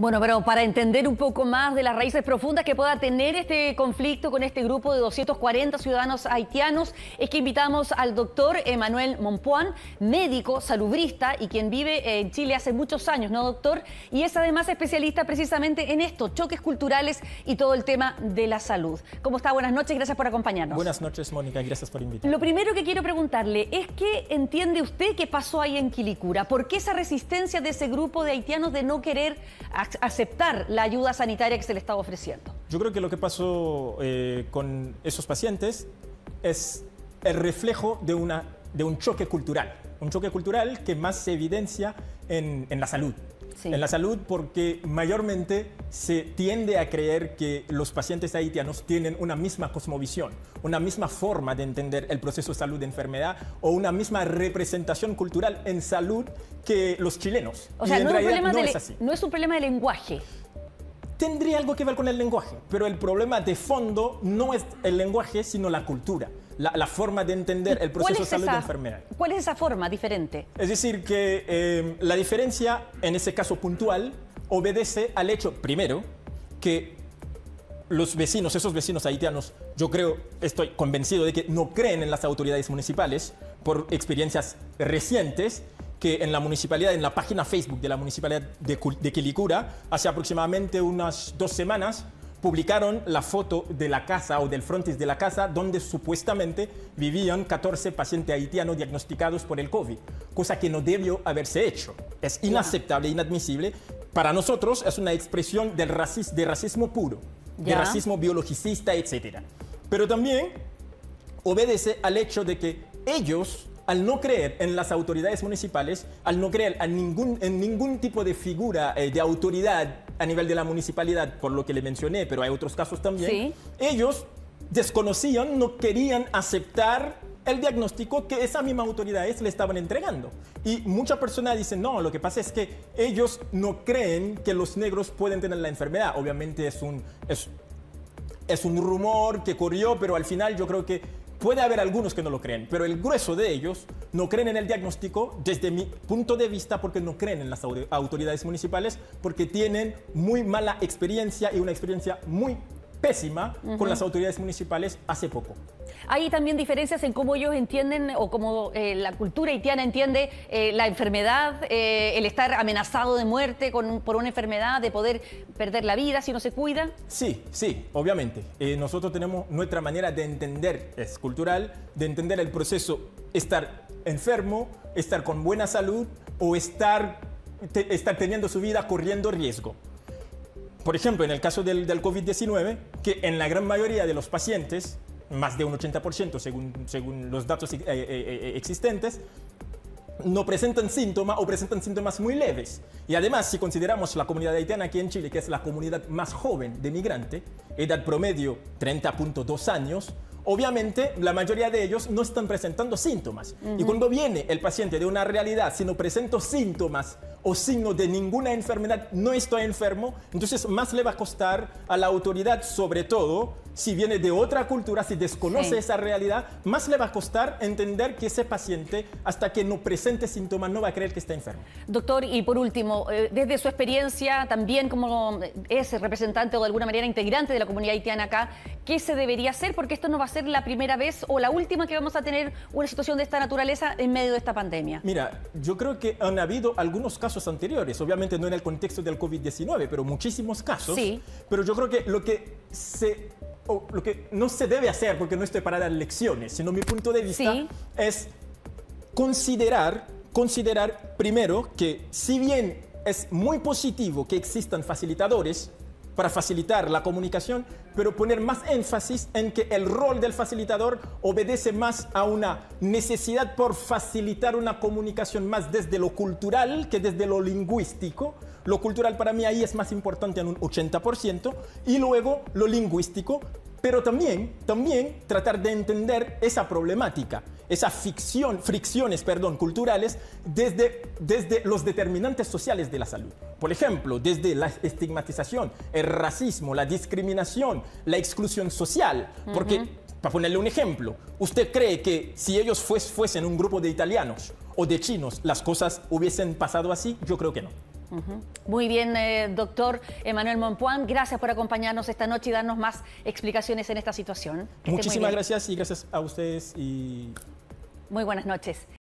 Bueno, pero para entender un poco más de las raíces profundas que pueda tener este conflicto con este grupo de 240 ciudadanos haitianos, es que invitamos al doctor Emmanuel Mompoan, médico, salubrista y quien vive en Chile hace muchos años, ¿no, doctor? Y es además especialista precisamente en esto, choques culturales y todo el tema de la salud. ¿Cómo está? Buenas noches, gracias por acompañarnos. Buenas noches, Mónica, y gracias por invitarme. Lo primero que quiero preguntarle es ¿qué entiende usted que pasó ahí en Quilicura? ¿Por qué esa resistencia de ese grupo de haitianos de no querer aceptar la ayuda sanitaria que se le estaba ofreciendo? Yo creo que lo que pasó con esos pacientes es el reflejo de un choque cultural. Un choque cultural que más se evidencia en la salud. Sí. En la salud porque mayormente se tiende a creer que los pacientes haitianos tienen una misma cosmovisión, una misma forma de entender el proceso de salud de enfermedad o una misma representación cultural en salud que los chilenos. O sea, no es un problema de lenguaje. Tendría algo que ver con el lenguaje, pero el problema de fondo no es el lenguaje, sino la cultura, la forma de entender el proceso de salud de enfermedad. ¿Cuál es esa forma diferente? Es decir, que la diferencia en ese caso puntual obedece al hecho, primero, que los vecinos, esos vecinos haitianos, yo creo, estoy convencido de que no creen en las autoridades municipales por experiencias recientes, que en la municipalidad, en la página Facebook de la municipalidad de Quilicura, hace aproximadamente unas 2 semanas, publicaron la foto de la casa o del frontis de la casa donde supuestamente vivían 14 pacientes haitianos diagnosticados por el COVID, cosa que no debió haberse hecho. Es inaceptable, inadmisible. Para nosotros es una expresión de racismo puro, de racismo biologicista, etc. Pero también obedece al hecho de que ellos, al no creer en las autoridades municipales, al no creer en ningún tipo de figura de autoridad a nivel de la municipalidad, por lo que le mencioné, pero hay otros casos también, ¿sí? Ellos desconocían, no querían aceptar el diagnóstico que esas mismas autoridades le estaban entregando. Y muchas personas dicen, no, lo que pasa es que ellos no creen que los negros pueden tener la enfermedad. Obviamente es un rumor que corrió, pero al final yo creo que puede haber algunos que no lo creen, pero el grueso de ellos no creen en el diagnóstico desde mi punto de vista porque no creen en las autoridades municipales, porque tienen muy mala experiencia y una experiencia muy pésima con las autoridades municipales hace poco. Hay también diferencias en cómo ellos entienden o cómo la cultura haitiana entiende la enfermedad, el estar amenazado de muerte por una enfermedad, de poder perder la vida si no se cuida. Sí, obviamente. Nosotros tenemos nuestra manera de entender, es cultural, de entender el proceso, estar enfermo, estar con buena salud o estar teniendo su vida corriendo riesgo. Por ejemplo, en el caso del COVID-19, que en la gran mayoría de los pacientes, más de un 80% según los datos existentes, no presentan síntomas o presentan síntomas muy leves. Y además, si consideramos la comunidad haitiana aquí en Chile, que es la comunidad más joven de migrante, edad promedio 30.2 años, obviamente la mayoría de ellos no están presentando síntomas. Y cuando viene el paciente de una realidad, si no presento síntomas o signo de ninguna enfermedad, no estoy enfermo, entonces más le va a costar a la autoridad, sobre todo si viene de otra cultura, si desconoce esa realidad, más le va a costar entender que ese paciente, hasta que no presente síntomas, no va a creer que está enfermo. Doctor, y por último, desde su experiencia, también como es representante o de alguna manera integrante de la comunidad haitiana acá, ¿qué se debería hacer? Porque esto no va a ser la primera vez o la última que vamos a tener una situación de esta naturaleza en medio de esta pandemia. Mira, yo creo que han habido algunos casos anteriores, obviamente no en el contexto del COVID-19, pero muchísimos casos. Sí. Pero yo creo que lo que no se debe hacer, porque no estoy para dar lecciones, sino mi punto de vista es considerar primero que si bien es muy positivo que existan facilitadores para facilitar la comunicación, pero poner más énfasis en que el rol del facilitador obedece más a una necesidad por facilitar una comunicación más desde lo cultural que desde lo lingüístico. Lo cultural para mí ahí es más importante en un 80% y luego lo lingüístico, pero también tratar de entender esa problemática, esas fricciones culturales desde los determinantes sociales de la salud. Por ejemplo, desde la estigmatización, el racismo, la discriminación, la exclusión social. Porque, para ponerle un ejemplo, ¿usted cree que si ellos fuesen un grupo de italianos o de chinos, las cosas hubiesen pasado así? Yo creo que no. Muy bien, doctor Emmanuel Mompuan, gracias por acompañarnos esta noche y darnos más explicaciones en esta situación. Muchísimas gracias y gracias a ustedes. Muy buenas noches.